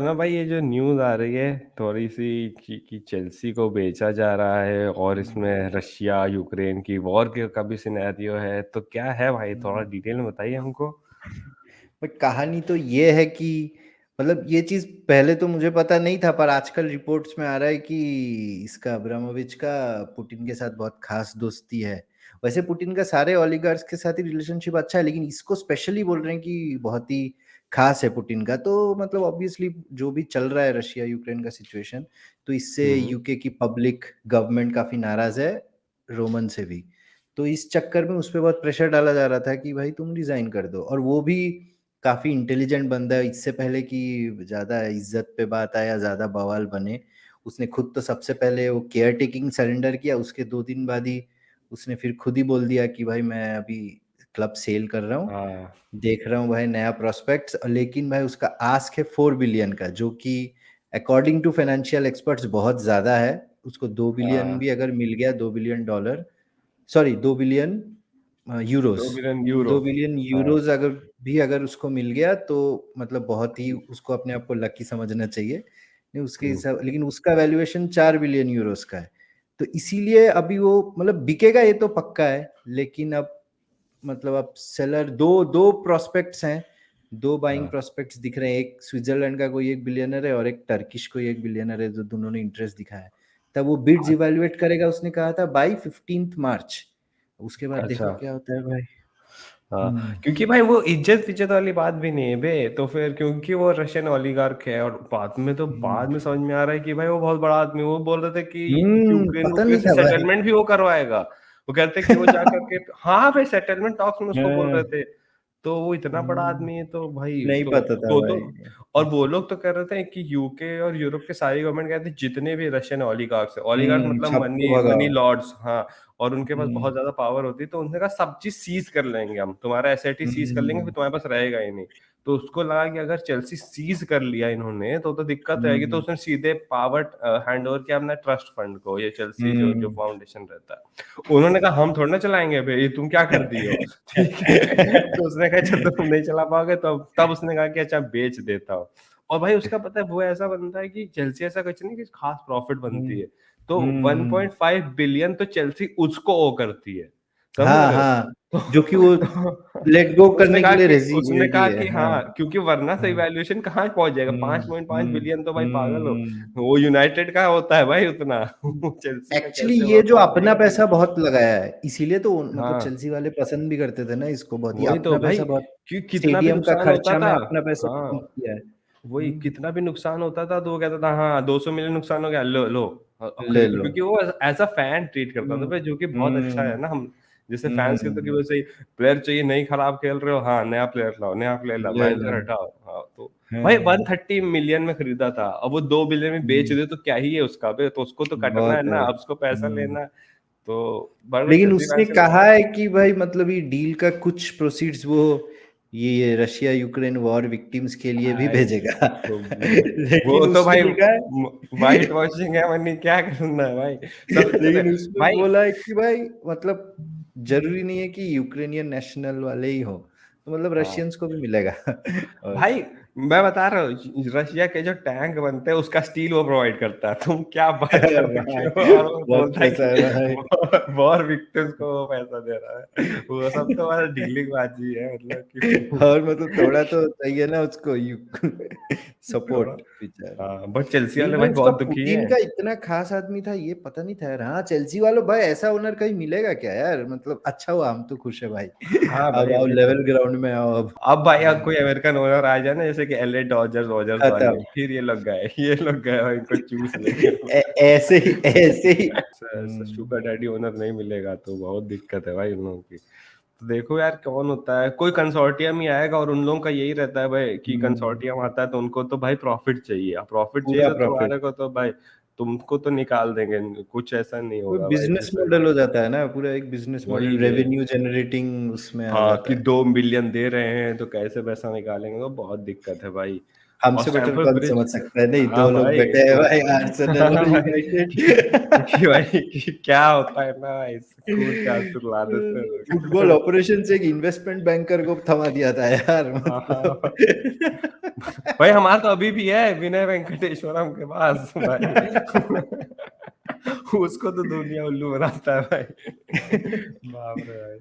और ना भाई, ये जो न्यूज़ आ रही है थोड़ी सी कि चेल्सी को बेचा जा रहा है, और इसमें हम्म, रशिया यूक्रेन की वॉर के का भी सिनेरियो है, तो क्या है भाई, थोड़ा हम्म। डिटेल में बताइए हमको। बट कहानी तो ये है कि मतलब ये चीज पहले तो मुझे पता नहीं था, पर आजकल रिपोर्ट्स में आ रहा है कि इसका अब्रामोविच का पुतिन के साथ बहुत खास दोस्ती है। वैसे पुतिन का सारे ओलिगार्स के साथ ही रिलेशनशिप अच्छा है, लेकिन इसको स्पेशली बोल रहे हैं कि बहुत ही खास है पुतिन का। तो मतलब ऑब्वियसली जो भी चल रहा है रशिया यूक्रेन का सिचुएशन, तो इससे हम्म। यूके की पब्लिक गवर्नमेंट काफी नाराज है, रोमन से भी। तो इस चक्कर में उस पर बहुत प्रेशर डाला जा रहा था कि भाई तुम रिजाइन कर दो। और वो भी काफी इंटेलिजेंट बंदा है, इससे पहले कि ज्यादा इज्जत पे बात आया, ज्यादा बवाल बने, उसने खुद तो सबसे पहले वो केयर टेकिंग सरेंडर किया। उसके 2 दिन बाद ही उसने फिर खुद ही बोल दिया कि भाई मैं अभी क्लब सेल कर रहा हूँ, हाँ। देख रहा हूँ भाई नया प्रोस्पेक्ट्स। लेकिन भाई उसका आस्क है 4 बिलियन का, जो कि अकॉर्डिंग टू फाइनेंशियल एक्सपर्ट्स बहुत ज्यादा है। उसको 2 बिलियन हाँ। भी अगर मिल गया, $2 billion, sorry 2 billion Euros, 2 billion euro. 2 billion हाँ। यूरोज अगर भी अगर उसको मिल गया तो मतलब बहुत ही उसको अपने आप को लकी समझना चाहिए। नहीं उसके हम्म। हिसाब, लेकिन उसका वैल्यूएशन 4 बिलियन यूरोस का है। तो इसीलिए अभी वो मतलब बिकेगा, ये तो पक्का है। लेकिन अब मतलब अब सेलर, दो दो प्रोस्पेक्ट्स हैं, दो बाइंग हाँ। प्रोस्पेक्ट्स दिख रहे हैं। एक स्विट्जरलैंड का कोई एक बिलियनर है, और एक टर्किश कोई एक बिलियनर है, जो दोनों ने इंटरेस्ट दिखाया है। तब वो बिड्स इवैल्यूएट करेगा, उसने कहा था बाई 15 मार्च। उसके बाद अच्छा। देखो क्या होता है भाई। हाँ, हम्म, क्योंकि भाई वो इज्जत इज्जत वाली बात भी नहीं है बे, तो फिर क्योंकि वो रशियन ओलिगार्क है, और बाद हम्म, में समझ में आ रहा है कि भाई वो बहुत बड़ा आदमी, वो बोल रहे थे कि यूक्रेन पता वुक्रेन नहीं से था भाई। सेटलमेंट भी वो करवाएगा। वो कहते कि वो जा करके, हाँ भाई, सेटलमेंट टॉक्स में उसको बोल रहे हाँ, थे। तो वो इतना बड़ा हम्म, आदमी है, तो भाई नहीं पता था तो भाई। और वो लोग तो कह रहे थे कि यूके और यूरोप के सारी गवर्नमेंट कहते हैं जितने भी रशियन ओलिगार्क्स है, ओलिगार्क मतलब सबको मनी मनी भगाओ। लॉर्ड्स, हाँ, और उनके पास बहुत हम्म, ज्यादा पावर होती है, तो उन्होंने कहा सब चीज सीज कर लेंगे, हम तुम्हारा एसेट ही सीज कर लेंगे, फिर हम्म, तुम्हारे पास रहेगा ही नहीं। तो उसको लगा कि अगर चेल्सी सीज कर लिया इन्होंने तो दिक्कत रहेगी, तो हम्म, उसने सीधे पावर हैंड ओवर किया अपना ट्रस्ट फंड को, ये चेल्सी जो जो हम्म, फाउंडेशन रहता है। उन्होंने कहा हम थोड़ा ना चलाएंगे भाई, तुम क्या कर दी हो। ठीक है, तो उसने कहा अच्छा तुम नहीं चला पाओगे, तो तब उसने कहा कि अच्छा बेच देता हूँ। और भाई उसका पता है, वो ऐसा बनता है कि चेल्सी ऐसा कुछ नहीं कि खास प्रॉफिट बनती हम्म, है। तो हम्म। 1.5 बिलियन तो चेल्सी उसको ओ करती है, समझ हाँ रहे हो। हाँ, जो कि वो तो लेट गो उसने करने के कहा लिए कि रेजी उसने रेडी कहा है। कि हाँ, हाँ, क्योंकि वरना से हाँ, इवैल्यूएशन कहाँ पहुंच जाएगा, हम्म, 5.5 हम्म, बिलियन तो भाई पागल हो। वो यूनाइटेड का होता है भाई उतना। चेल्सी का एक्चुअली कैसे ये वर्क जो आउट अपना होगा। पैसा बहुत लगाया है, इसीलिए तो मतलब हाँ, चेल्सी वाले पसंद भी करते थे ना इसको बहुत। ये वही तो अपना भाई, पैसा बहुत, कि कितना भी स्टेडियम का नुकसान होता खर्चा था। में अपना पैसा हाँ, पंप किया है। वही, कितना भी नुकसान होता था तो वो कहता था हाँ 200 मिलियन नुकसान हो गया, लो लो, ले खरीदो, लो। क्योंकि वो एज अ फैन ट्रीट करता था हम्म, भाई, जो कि बहुत अच्छा हम्म, है ना। हम जैसे फैंस के तो कि हम्म, वैसे ही प्लेयर चाहिए, नहीं खराब खेल रहे हो, हाँ नया प्लेयर लाओ, नया प्लेयर लाओ, ले लो। मैनेजर हटाओ, हाँ। तो भाई हाँ, 130 मिलियन में खरीदा था, अब वो 2 बिलियन में बेच हम्म, दे तो क्या ही है उसका बे, तो उसको तो कटना है बहुत ना, है। अब उसको पैसा लेना है। तो बड़े लेकिन चेल्सी उसने फैंस के लिए कहा है कि भाई मतलब ये डील का कुछ प्रोसीड्स वो ये रशिया यूक्रेन वॉर विक्टिम्स के लिए भी भाई, भेजेगा। तो वो लेकिन तो उसमें भाई लिखा है, वाइट वॉशिंग है, वरनी क्या करना है भाई। सबसे लेकिन उसमें भाई, बोला है कि भाई मतलब जरूरी नहीं है कि यूक्रेनियन नेशनल वाले ही हो, तो मतलब हाँ रशियंस को भी मिलेगा। और भाई, मैं बता रहा हूँ रशिया के जो टैंक बनते हैं उसका स्टील वो प्रोवाइड करता है, तुम क्या बात कर रखे भाई हो, और वो बहुत बोलता है पैसा है भाई। कि वॉर विक्टिम्स को वो पैसा दे रहा है, वो सब तो हमारा डीलिंग बाजी है, मतलब कि और मतलब थोड़ा तो चाहिए ना उसको थोड़ा। सपोर्ट बेचारा। हाँ, बट चेल्सी लेकिन वाले भाई भाई उसका बहुत दुखी है। पुतिन का इतना खास आदमी था ये पता नहीं था यार। हाँ चेल्सी वालों भाई, ऐसा ओनर कहीं मिलेगा क्या यार? मतलब अच्छा हुआ, हम तो खुश है भाई। हाँ अब भाई, आओ वही तो। लेवल ग्राउंड में आओ अब। अब भाई अगर कोई अमेरिकन ओनर आ जाए ना, जैसे कि एलए डॉजर्स वॉजर्स वाले, खत्म। फिर ये लोग गए, ये लोग गए भाई, इनको चूस लेंगे। ऐसे ही ऐसे ही। ऐसा शुगर डैडी ओनर नहीं मिलेगा तो बहुत दिक्कत है भाई उन लोगों की। तो देखो यार कौन होता है, कोई कंसोर्टियम ही आएगा, और उन लोगों का यही रहता है भाई कि हम्म, कंसोर्टियम आता है तो उनको तो भाई प्रॉफिट चाहिए, अब प्रॉफिट चाहिए पूरा तो प्रॉफिट। तुम्हारे को तो भाई तुमको तो निकाल देंगे, कुछ ऐसा नहीं वो होगा भाई बिजनेस दूसरे। मॉडल हो जाता है ना, पूरा एक बिजनेस वही मॉडल बे, रेवेन्यू जनरेटिंग उसमें आ हाँ, जाता कि है। 2 बिलियन दे रहे हैं तो कैसे पैसा निकालेंगे, तो बहुत दिक्कत है भाई। हमसे बेटर स्टैमफोर्ड कौन ब्रिज। समझ सकता है, नहीं हाँ 2 लोग भाई, बैठे हैं तो भाई, आर्सेनल हाँ और भाई, कि यूनाइटेड। भाई कि क्या होता है ना भाई, कूद के आंसू ला देते फुटबॉल हैं। ऑपरेशन से एक इन्वेस्टमेंट बैंकर को थमा दिया था यार, हाँ, मतलब। हाँ। भाई हमारा तो अभी भी है विनय वेंकटेश्वरम के पास भाई। उसको तो दुनिया उल्लू बनाता है भाई। बाप रे भाई।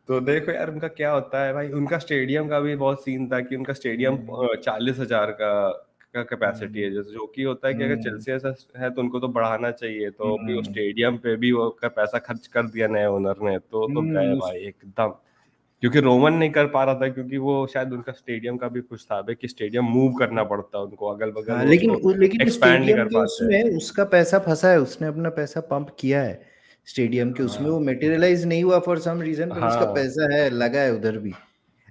तो देखो यार उनका क्या होता है भाई, उनका स्टेडियम का भी बहुत सीन था कि उनका स्टेडियम हम्म, 40,000 का कैपेसिटी है, हम्म, जैसे जो कि होता है कि अगर हम्म, चेल्सी ऐसा है तो उनको तो बढ़ाना चाहिए, तो अभी वो हम्म, स्टेडियम पे भी वो का पैसा खर्च कर दिया नए ओनर ने, तो गए हम्म, भाई एकदम। क्योंकि रोमन नहीं कर पा रहा था, क्योंकि वो शायद उनका स्टेडियम का भी कुछ था भाई कि स्टेडियम मूव करना पड़ता है उनको अगल बगल, हाँ, वो उसको लेकिन एक्सपैंड नहीं स्टेडियम कर के पाते। उसमें उसका पैसा फंसा है, उसने अपना पैसा पंप किया है स्टेडियम के उसमें, वो हाँ, मटेरियलाइज नहीं हुआ फॉर सम रीजन, पर उसका हाँ, पैसा है, लगा है उधर भी।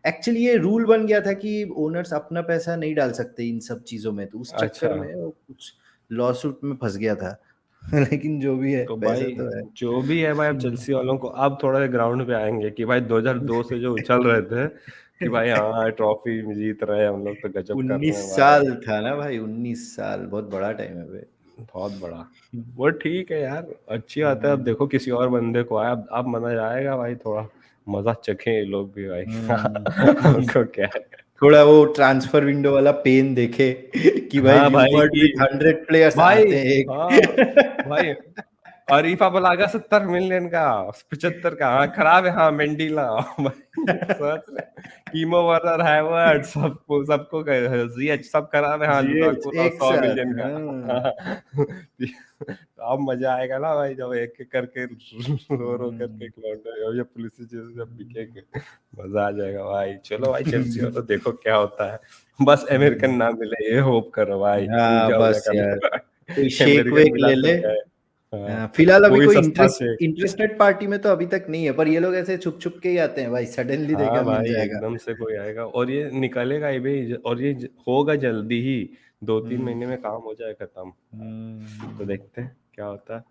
एक्चुअली ये रूल बन गया था कि ओनर्स अपना पैसा नहीं डाल सकते इन सब चीजों में, तो उस अच्छा। चक्कर में वो कुछ लॉ सूट में फंस गया था। लेकिन जो भी है, तो पैसा भाई तो है। जो भी है भाई, अब चेल्सी वालों को अब थोड़ा ग्राउंड पे आएंगे कि भाई 2002 से जो उछल रहे थे कि भाई हाँ ट्रॉफी जीत रहे हैं हम लोग, तो गजब कर रहे 19 हैं भाई। साल था ना भाई, 19 साल बहुत बड़ा टाइम है भाई। बहुत बड़ा। वो ठीक है यार, अच्छी बात है। अब देखो किसी और बंदे को आया, अब मजा आएगा भाई, थोड़ा मजा चखे ये लोग भी भाई। हम्म। उनको क्या है। थोड़ा वो ट्रांसफर विंडो वाला पेन देखे कि भाई हाँ भाई ल्यूबर्ट कि विथ 100 प्लेयर्स भाई, आते हैं हाँ एक। भाई, अरीफा बलागा 70 मिलियन का, 75 का, हाँ खराब है, हाँ मेंडी लाओ भाई। सोच रहे, टीमो वर्नर, हैवर्ड, सबको सबको जीएच सब खराब है, हाँ जीएच लुकाकू लाओ एक 100 मिलियन साथ, का। हाँ। हाँ। तो अब मजा आएगा ना भाई, जब एक एक करके रो रो करके हम्म। या पुलिस जब बिकेंगे, मजा आ जाएगा भाई। चलो भाई चेल्सी वालों देखो क्या होता है, बस अमेरिकन ना मिले ये होप करो भाई, हाँ पूजा वूजा बस यार, करना। कोई शेक अमेरिकन वेक मिला ले तो ले। गए। हाँ, फिलहाल अभी कोई कोई सस्ता शेक। इंटरेस्टेड पार्टी में तो अभी तक नहीं है, पर ये लोग ऐसे छुप छुप के ही आते हैं भाई, सडनली देखा हाँ मिल भाई जाएगा। एकदम से कोई आएगा और ये निकलेगा ये भी, और ये होगा जल्दी ही, 2-3 महीने में हम्म। काम हो जाए खत्म। तो हम्म। देखते हैं क्या होता है।